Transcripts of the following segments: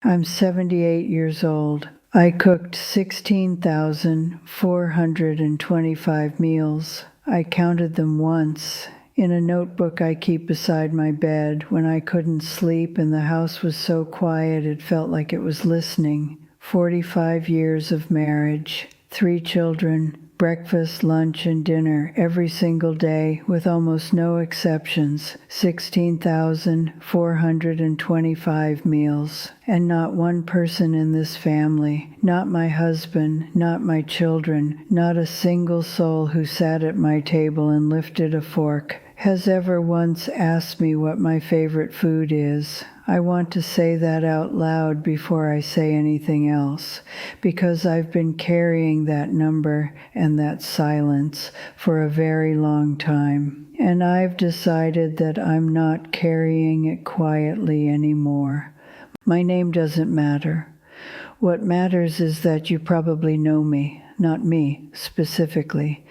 I'm 78 years old. I cooked 16,425 meals. I counted them once in a notebook I keep beside my bed when I couldn't sleep and the house was so quiet it felt like it was listening. 45 years of marriage, 3 children, breakfast, lunch, and dinner every single day with almost no exceptions, 16,425 meals. And not one person in this family, not my husband, not my children, not a single soul who sat at my table and lifted a fork, has ever once asked me what my favorite food is. I want to say that out loud before I say anything else, because I've been carrying that number and that silence for a very long time. And I've decided that I'm not carrying it quietly anymore. My name doesn't matter. What matters is that you probably know me, not me specifically,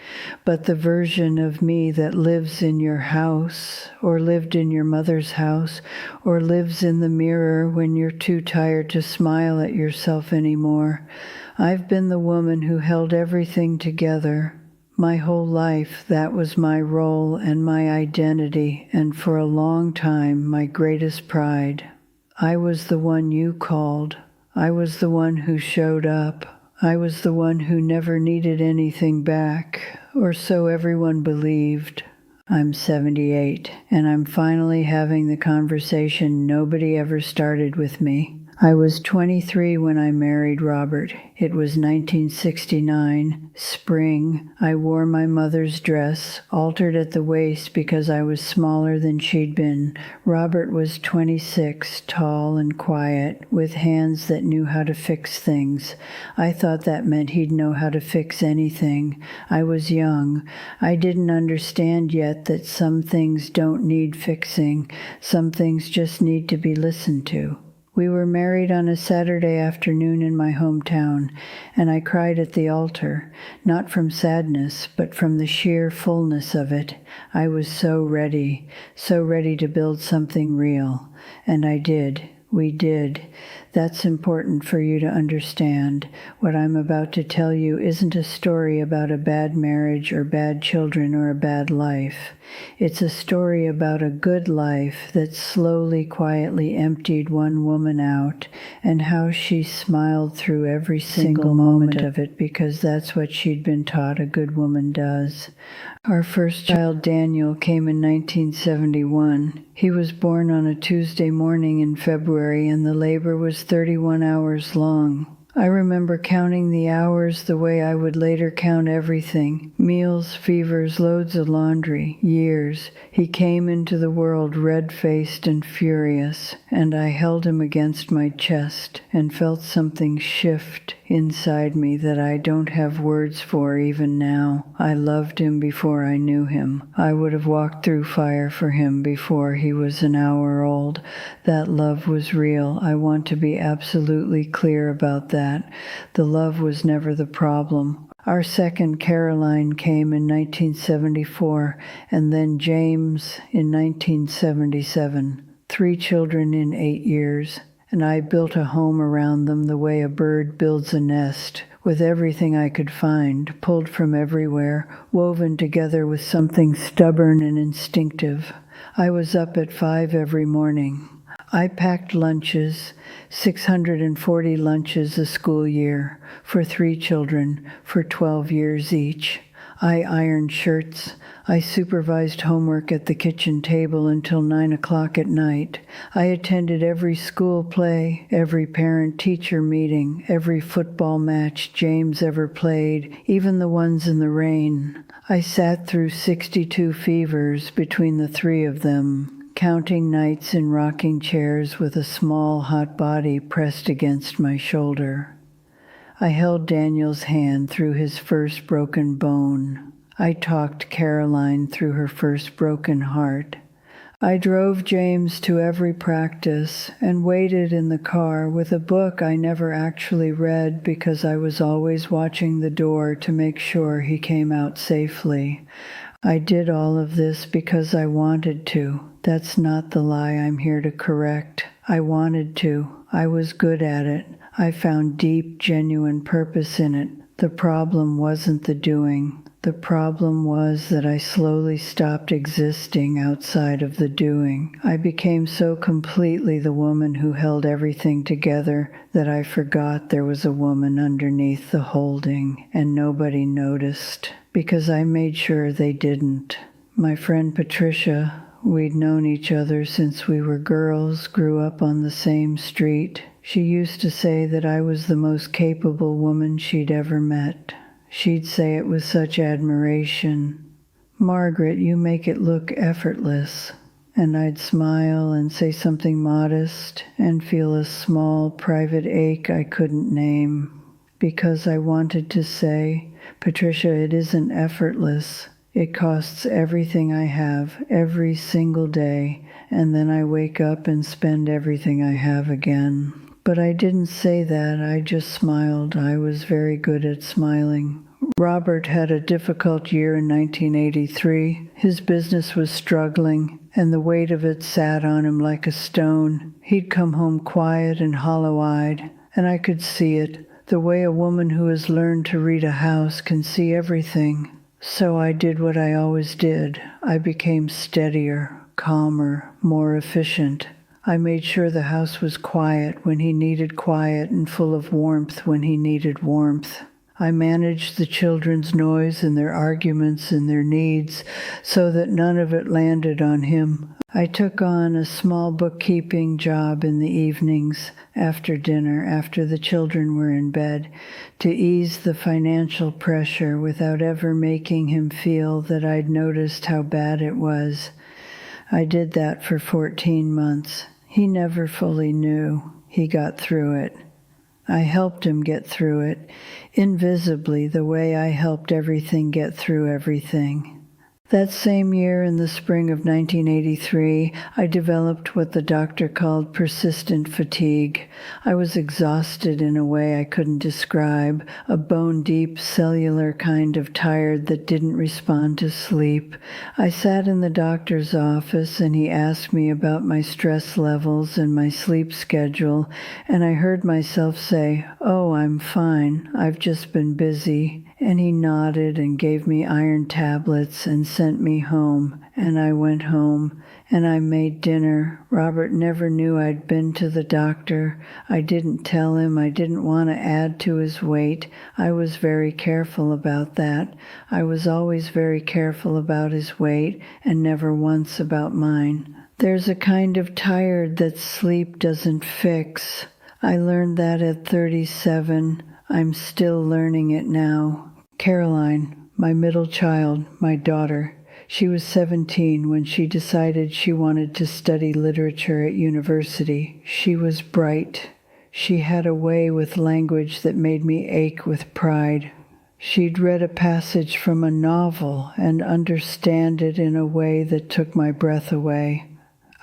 but the version of me that lives in your house, or lived in your mother's house, or lives in the mirror when you're too tired to smile at yourself anymore. I've been the woman who held everything together. My whole life, that was my role and my identity, and for a long time, my greatest pride. I was the one you called. I was the one who showed up. I was the one who never needed anything back, or so everyone believed. I'm 78, and I'm finally having the conversation nobody ever started with me. I was 23 when I married Robert. It was 1969, spring. I wore my mother's dress, altered at the waist because I was smaller than she'd been. Robert was 26, tall and quiet, with hands that knew how to fix things. I thought that meant he'd know how to fix anything. I was young. I didn't understand yet that some things don't need fixing. Some things just need to be listened to. We were married on a Saturday afternoon in my hometown, and I cried at the altar, not from sadness, but from the sheer fullness of it. I was so ready to build something real. And I did. We did. That's important for you to understand. What I'm about to tell you isn't a story about a bad marriage or bad children or a bad life. It's a story about a good life that slowly, quietly emptied one woman out, and how she smiled through every single moment of it because that's what she'd been taught a good woman does. Our first child, Daniel, came in 1971. He was born on a Tuesday morning in February, and the labor was 31 hours long. I remember counting the hours the way I would later count everything. Meals, fevers, loads of laundry, years. He came into the world red-faced and furious, and I held him against my chest and felt something shift inside me that I don't have words for even now. I loved him before I knew him. I would have walked through fire for him before he was an hour old. That love was real. I want to be absolutely clear about that. The love was never the problem. Our second, Caroline, came in 1974, and then James in 1977. 3 children in 8 years. And I built a home around them the way a bird builds a nest, with everything I could find, pulled from everywhere, woven together with something stubborn and instinctive. I was up at 5 every morning. I packed lunches, 640 lunches a school year, for 3 children, for 12 years each. I ironed shirts. I supervised homework at the kitchen table until 9 o'clock at night. I attended every school play, every parent-teacher meeting, every football match James ever played, even the ones in the rain. I sat through 62 fevers between the 3 of them, counting nights in rocking chairs with a small hot body pressed against my shoulder. I held Daniel's hand through his first broken bone. I talked Caroline through her first broken heart. I drove James to every practice and waited in the car with a book I never actually read because I was always watching the door to make sure he came out safely. I did all of this because I wanted to. That's not the lie I'm here to correct. I wanted to. I was good at it. I found deep, genuine purpose in it. The problem wasn't the doing. The problem was that I slowly stopped existing outside of the doing. I became so completely the woman who held everything together that I forgot there was a woman underneath the holding, and nobody noticed, because I made sure they didn't. My friend Patricia, we'd known each other since we were girls, grew up on the same street. She used to say that I was the most capable woman she'd ever met. She'd say it with such admiration, "Margaret, you make it look effortless." And I'd smile and say something modest and feel a small private ache I couldn't name, because I wanted to say, "Patricia, it isn't effortless. It costs everything I have every single day, and then I wake up and spend everything I have again." But I didn't say that, I just smiled. I was very good at smiling. Robert had a difficult year in 1983. His business was struggling, and the weight of it sat on him like a stone. He'd come home quiet and hollow-eyed, and I could see it, the way a woman who has learned to read a house can see everything. So I did what I always did. I became steadier, calmer, more efficient. I made sure the house was quiet when he needed quiet and full of warmth when he needed warmth. I managed the children's noise and their arguments and their needs so that none of it landed on him. I took on a small bookkeeping job in the evenings after dinner, after the children were in bed, to ease the financial pressure without ever making him feel that I'd noticed how bad it was. I did that for 14 months. He never fully knew. He got through it. I helped him get through it, invisibly, the way I helped everything get through everything. That same year, in the spring of 1983, I developed what the doctor called persistent fatigue. I was exhausted in a way I couldn't describe, a bone-deep cellular kind of tired that didn't respond to sleep. I sat in the doctor's office, and he asked me about my stress levels and my sleep schedule, and I heard myself say, "Oh, I'm fine. I've just been busy." And he nodded and gave me iron tablets and sent me home. And I went home, and I made dinner. Robert never knew I'd been to the doctor. I didn't tell him. I didn't want to add to his weight. I was very careful about that. I was always very careful about his weight, and never once about mine. There's a kind of tired that sleep doesn't fix. I learned that at 37. I'm still learning it now. Caroline, my middle child, my daughter, she was 17 when she decided she wanted to study literature at university. She was bright. She had a way with language that made me ache with pride. She'd read a passage from a novel and understand it in a way that took my breath away.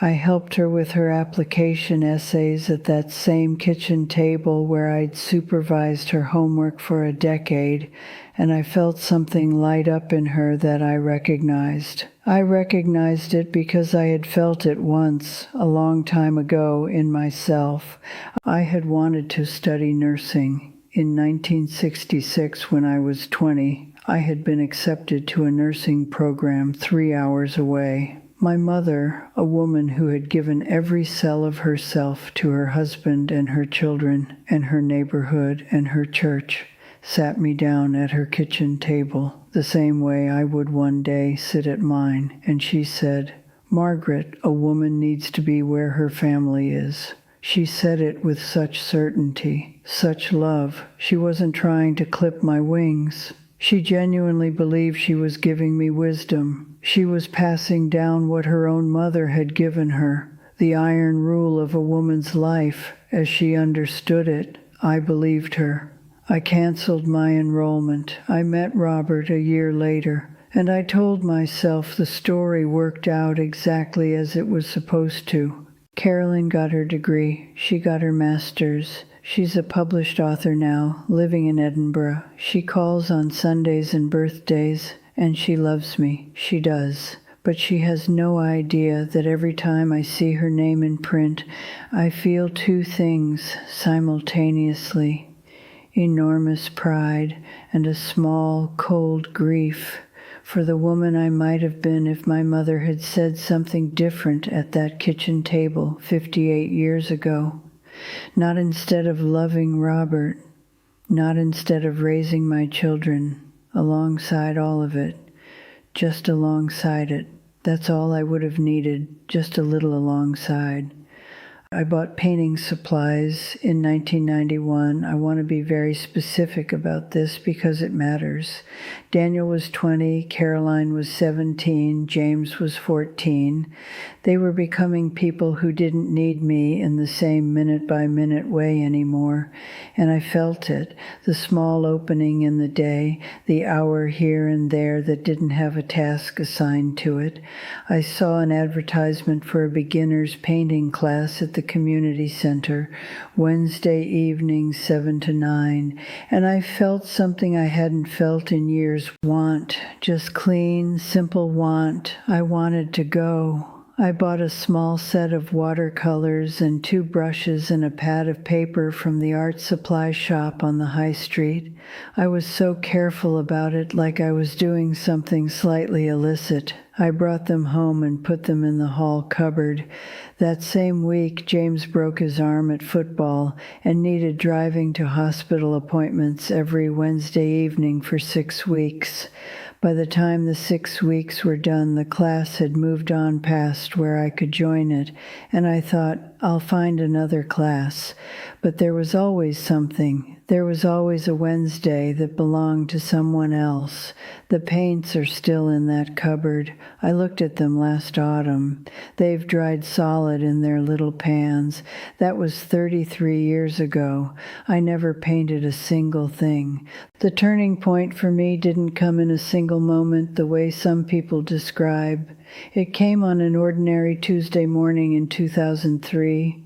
I helped her with her application essays at that same kitchen table where I'd supervised her homework for a decade, and I felt something light up in her that I recognized. I recognized it because I had felt it once, a long time ago, in myself. I had wanted to study nursing. In 1966, when I was 20, I had been accepted to a nursing program 3 hours away. My mother, a woman who had given every cell of herself to her husband and her children and her neighborhood and her church, sat me down at her kitchen table the same way I would one day sit at mine, and she said, "Margaret, a woman needs to be where her family is." She said it with such certainty, such love. She wasn't trying to clip my wings. She genuinely believed she was giving me wisdom. She was passing down what her own mother had given her, the iron rule of a woman's life as she understood it. I believed her. I canceled my enrollment. I met Robert a year later, and I told myself the story worked out exactly as it was supposed to. Carolyn got her degree. She got her master's. She's a published author now, living in Edinburgh. She calls on Sundays and birthdays, and she loves me. She does. but she has no idea that every time I see her name in print, I feel two things simultaneously: enormous pride and a small, cold grief for the woman I might have been if my mother had said something different at that kitchen table 58 years ago. Not instead of loving Robert, not instead of raising my children, alongside all of it, just alongside it. That's all I would have needed, just a little alongside. I bought painting supplies in 1991. I want to be very specific about this because it matters. Daniel was 20, Caroline was 17, James was 14. They were becoming people who didn't need me in the same minute-by-minute way anymore, and I felt it, the small opening in the day, the hour here and there that didn't have a task assigned to it. I saw an advertisement for a beginner's painting class at the community center, Wednesday evenings 7 to 9, and I felt something I hadn't felt in years: want, just clean, simple want. I wanted to go. I bought a small set of watercolors and 2 brushes and a pad of paper from the art supply shop on the high street. I was so careful about it, like I was doing something slightly illicit. I brought them home and put them in the hall cupboard. That same week, James broke his arm at football and needed driving to hospital appointments every Wednesday evening for 6 weeks. By the time the 6 weeks were done, the class had moved on past where I could join it, and I thought, I'll find another class. But there was always something. There was always a Wednesday that belonged to someone else. The paints are still in that cupboard. I looked at them last autumn. They've dried solid in their little pans. That was 33 years ago. I never painted a single thing. The turning point for me didn't come in a single moment the way some people describe. It came on an ordinary Tuesday morning in 2003.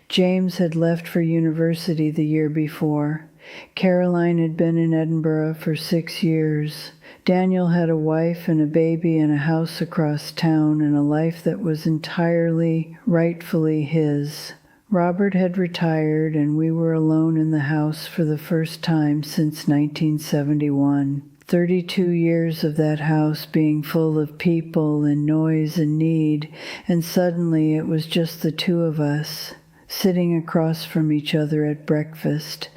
James had left for university the year before. Caroline had been in Edinburgh for 6 years. Daniel had a wife and a baby and a house across town and a life that was entirely, rightfully his. Robert had retired, and we were alone in the house for the first time since 1971. 32 years of that house being full of people and noise and need, and suddenly it was just the two of us, sitting across from each other at breakfast.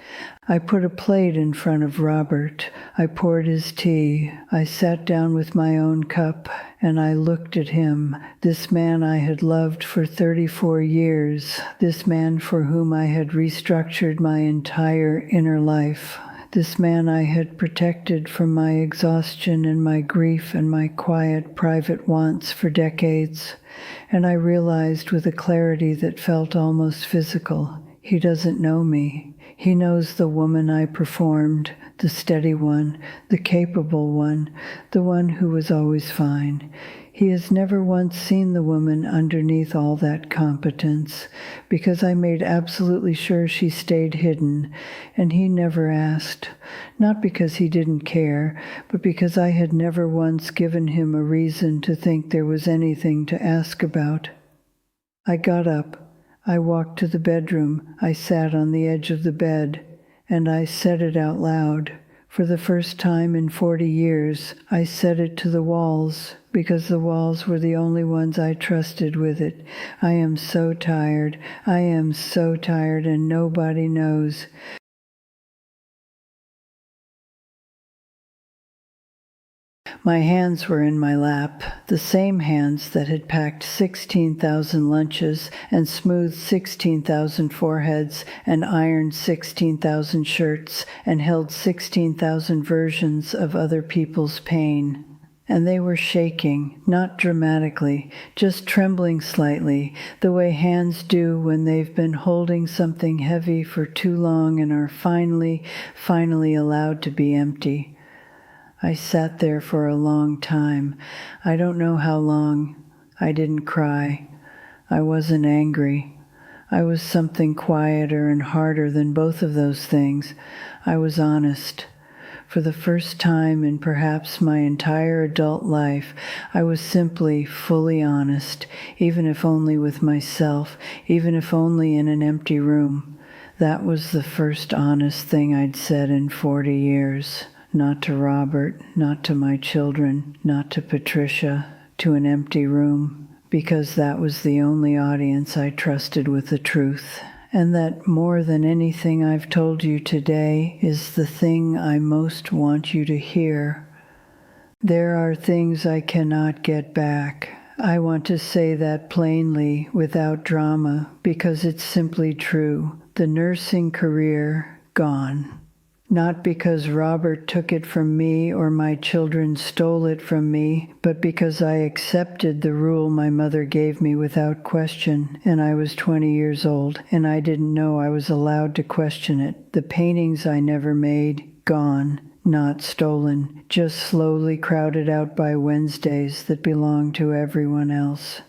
I put a plate in front of Robert. I poured his tea. I sat down with my own cup, and I looked at him, this man I had loved for 34 years, this man for whom I had restructured my entire inner life, this man I had protected from my exhaustion and my grief and my quiet, private wants for decades. And I realized with a clarity that felt almost physical, he doesn't know me. He knows the woman I performed, the steady one, the capable one, the one who was always fine. He has never once seen the woman underneath all that competence, because I made absolutely sure she stayed hidden, and he never asked, not because he didn't care, but because I had never once given him a reason to think there was anything to ask about. I got up. I walked to the bedroom. I sat on the edge of the bed, and I said it out loud. For the first time in 40 years, I said it to the walls, because the walls were the only ones I trusted with it. I am so tired. I am so tired, and nobody knows. My hands were in my lap, the same hands that had packed 16,000 lunches and smoothed 16,000 foreheads and ironed 16,000 shirts and held 16,000 versions of other people's pain. And they were shaking, not dramatically, just trembling slightly, the way hands do when they've been holding something heavy for too long and are finally allowed to be empty. I sat there for a long time. I don't know how long. I didn't cry. I wasn't angry. I was something quieter and harder than both of those things. I was honest. For the first time in perhaps my entire adult life, I was simply fully honest, even if only with myself, even if only in an empty room. That was the first honest thing I'd said in 40 years. Not to Robert, not to my children, not to Patricia, to an empty room, because that was the only audience I trusted with the truth. And that more than anything I've told you today is the thing I most want you to hear. There are things I cannot get back. I want to say that plainly, without drama, because it's simply true. The nursing career, gone. Not because Robert took it from me or my children stole it from me, but because I accepted the rule my mother gave me without question, and I was 20 years old, and I didn't know I was allowed to question it. The paintings I never made, gone, not stolen, just slowly crowded out by Wednesdays that belonged to everyone else.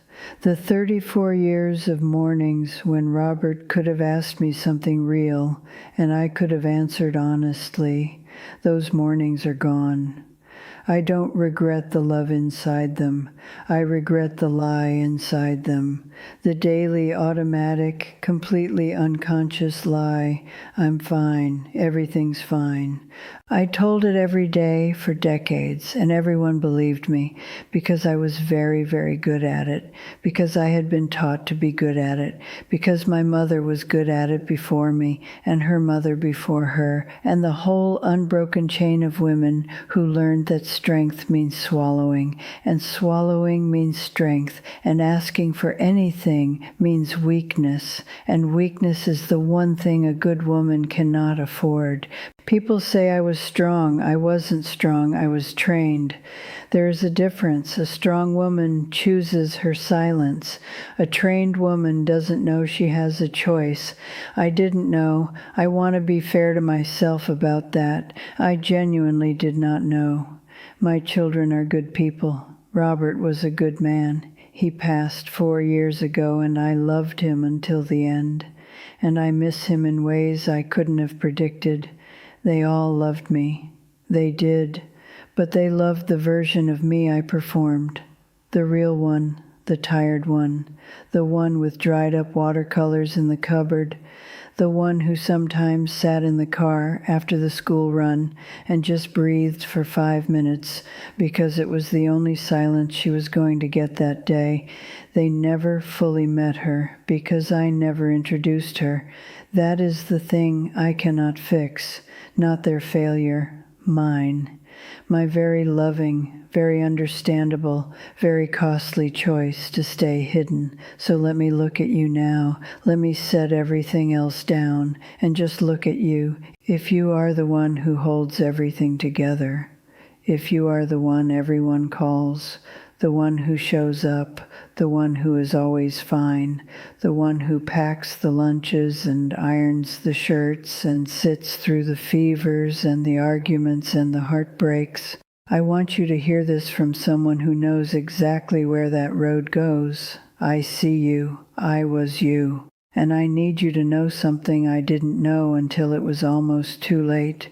The 34 years of mornings when Robert could have asked me something real and I could have answered honestly, those mornings are gone. I don't regret the love inside them. I regret the lie inside them. The daily, automatic, completely unconscious lie, I'm fine, everything's fine. I told it every day for decades, and everyone believed me because I was very, very good at it, because I had been taught to be good at it, because my mother was good at it before me, and her mother before her, and the whole unbroken chain of women who learned that strength means swallowing, and swallowing means strength, and asking for anything means weakness, and weakness is the one thing a good woman cannot afford. People say I was strong. I wasn't strong. I was trained. There is a difference. A strong woman chooses her silence. A trained woman doesn't know she has a choice. I didn't know. I want to be fair to myself about that. I genuinely did not know. My children are good people. Robert was a good man. He passed 4 years ago, and I loved him until the end. And I miss him in ways I couldn't have predicted. They all loved me. They did. But they loved the version of me I performed. The real one, the tired one, the one with dried up watercolors in the cupboard, the one who sometimes sat in the car after the school run and just breathed for 5 minutes because it was the only silence she was going to get that day. They never fully met her because I never introduced her. That is the thing I cannot fix. Not their failure, mine. My very loving, very understandable, very costly choice to stay hidden. So let me look at you now. Let me set everything else down and just look at you. If you are the one who holds everything together, if you are the one everyone calls, the one who shows up, the one who is always fine, the one who packs the lunches and irons the shirts and sits through the fevers and the arguments and the heartbreaks. I want you to hear this from someone who knows exactly where that road goes. I see you. I was you. And I need you to know something I didn't know until it was almost too late.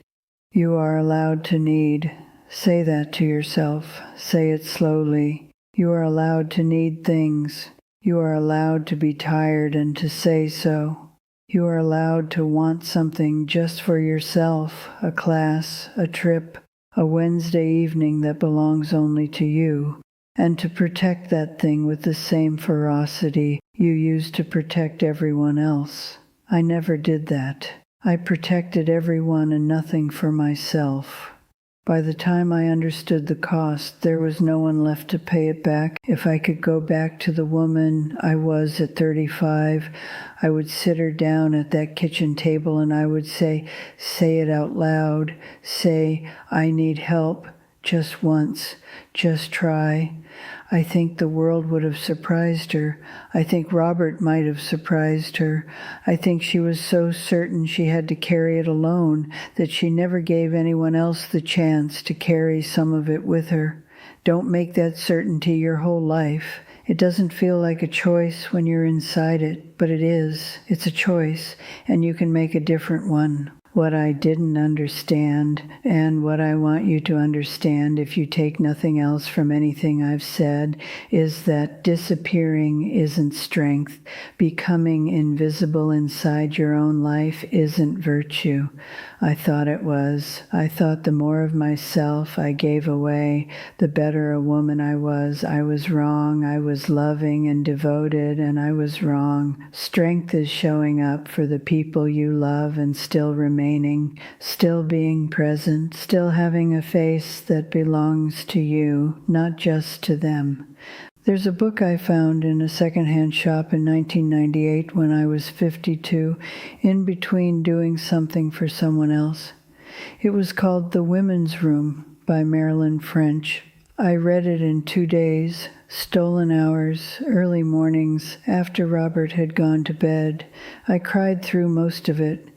You are allowed to need. Say that to yourself. Say it slowly. You are allowed to need things. You are allowed to be tired and to say so. You are allowed to want something just for yourself, a class, a trip, a Wednesday evening that belongs only to you, and to protect that thing with the same ferocity you use to protect everyone else. I never did that. I protected everyone and nothing for myself. By the time I understood the cost, there was no one left to pay it back. If I could go back to the woman I was at 35, I would sit her down at that kitchen table and I would say it out loud, say, I need help, just once, just try. I think the world would have surprised her. I think Robert might have surprised her. I think she was so certain she had to carry it alone that she never gave anyone else the chance to carry some of it with her. Don't make that certainty your whole life. It doesn't feel like a choice when you're inside it, but it is. It's a choice, and you can make a different one. What I didn't understand, and what I want you to understand if you take nothing else from anything I've said, is that disappearing isn't strength. Becoming invisible inside your own life isn't virtue. I thought it was. I thought the more of myself I gave away, the better a woman I was. I was wrong. I was loving and devoted, and I was wrong. Strength is showing up for the people you love and still remaining, still being present, still having a face that belongs to you, not just to them. There's a book I found in a secondhand shop in 1998 when I was 52, in between doing something for someone else. It was called The Women's Room by Marilyn French. I read it in 2 days, stolen hours, early mornings, after Robert had gone to bed. I cried through most of it,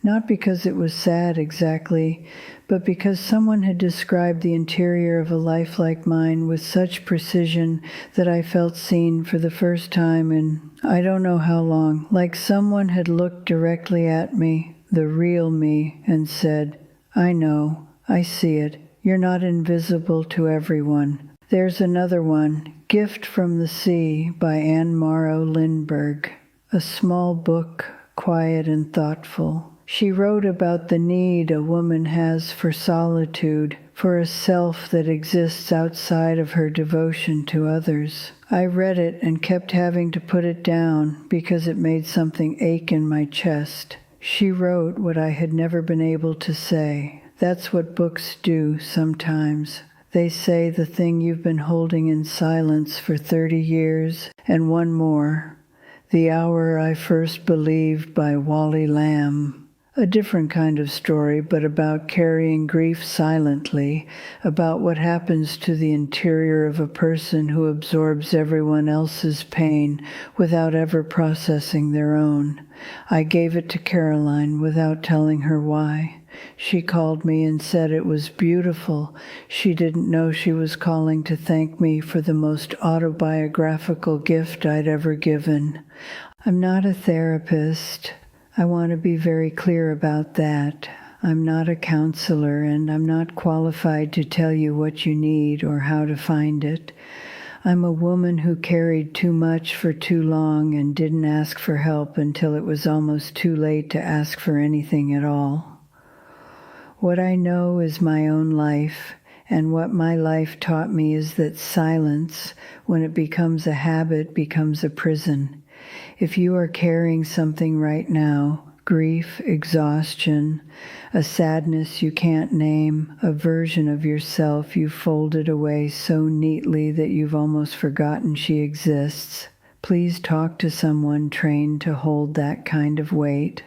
not because it was sad exactly, but because someone had described the interior of a life like mine with such precision that I felt seen for the first time in I don't know how long, like someone had looked directly at me, the real me, and said, "I know, I see it. You're not invisible to everyone." There's another one, Gift from the Sea by Anne Morrow Lindbergh, a small book, quiet and thoughtful. She wrote about the need a woman has for solitude, for a self that exists outside of her devotion to others. I read it and kept having to put it down because it made something ache in my chest. She wrote what I had never been able to say. That's what books do sometimes. They say the thing you've been holding in silence for 30 years, and one more. The Hour I First Believed by Wally Lamb. A different kind of story, but about carrying grief silently, about what happens to the interior of a person who absorbs everyone else's pain without ever processing their own. I gave it to Caroline without telling her why. She called me and said it was beautiful. She didn't know she was calling to thank me for the most autobiographical gift I'd ever given. I'm not a therapist. I want to be very clear about that. I'm not a counselor, and I'm not qualified to tell you what you need or how to find it. I'm a woman who carried too much for too long and didn't ask for help until it was almost too late to ask for anything at all. What I know is my own life, and what my life taught me is that silence, when it becomes a habit, becomes a prison. If you are carrying something right now, grief, exhaustion, a sadness you can't name, a version of yourself you folded away so neatly that you've almost forgotten she exists, please talk to someone trained to hold that kind of weight.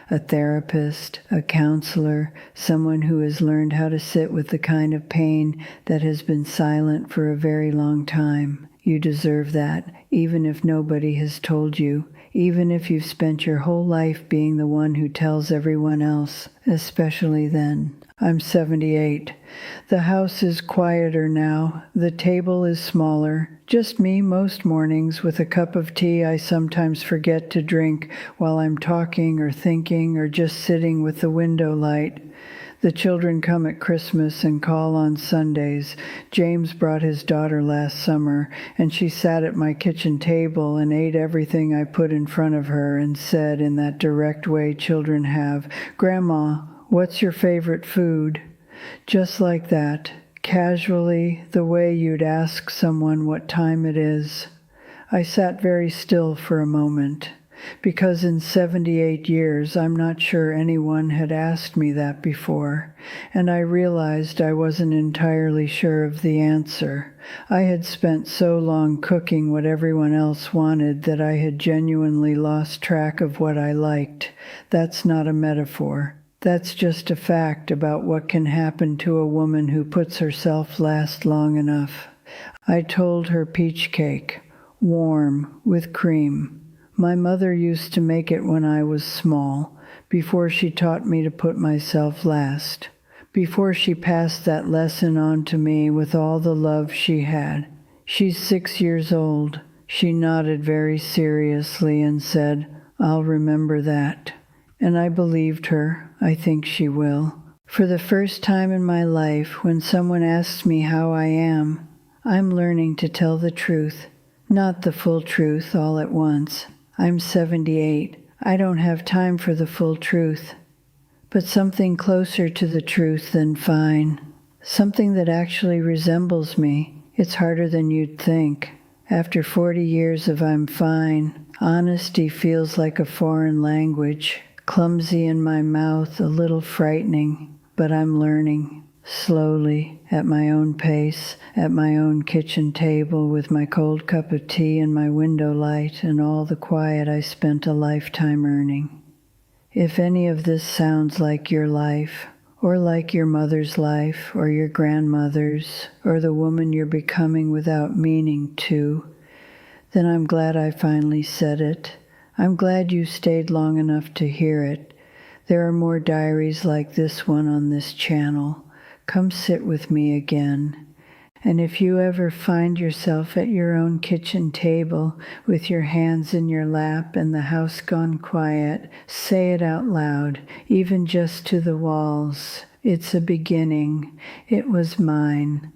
A therapist, a counselor, someone who has learned how to sit with the kind of pain that has been silent for a very long time. You deserve that, even if nobody has told you, even if you've spent your whole life being the one who tells everyone else, especially then. I'm 78. The house is quieter now. The table is smaller. Just me most mornings with a cup of tea I sometimes forget to drink while I'm talking or thinking or just sitting with the window light. The children come at Christmas and call on Sundays. James brought his daughter last summer, and she sat at my kitchen table and ate everything I put in front of her and said in that direct way children have, "Grandma, what's your favorite food?" Just like that, casually, the way you'd ask someone what time it is. I sat very still for a moment, because in 78 years I'm not sure anyone had asked me that before, and I realized I wasn't entirely sure of the answer. I had spent so long cooking what everyone else wanted that I had genuinely lost track of what I liked. That's not a metaphor. That's just a fact about what can happen to a woman who puts herself last long enough. I told her peach cake, warm, with cream. My mother used to make it when I was small, before she taught me to put myself last, before she passed that lesson on to me with all the love she had. She's 6 years old. She nodded very seriously and said, "I'll remember that." And I believed her. I think she will. For the first time in my life, when someone asks me how I am, I'm learning to tell the truth. Not the full truth all at once. I'm 78. I don't have time for the full truth. But something closer to the truth than fine. Something that actually resembles me. It's harder than you'd think. After 40 years of I'm fine, honesty feels like a foreign language. Clumsy in my mouth, a little frightening. But I'm learning. Slowly, at my own pace, at my own kitchen table with my cold cup of tea and my window light and all the quiet I spent a lifetime earning. If any of this sounds like your life, or like your mother's life, or your grandmother's, or the woman you're becoming without meaning to, then I'm glad I finally said it. I'm glad you stayed long enough to hear it. There are more diaries like this one on this channel. Come sit with me again. And if you ever find yourself at your own kitchen table with your hands in your lap and the house gone quiet, say it out loud, even just to the walls. It's a beginning. It was mine.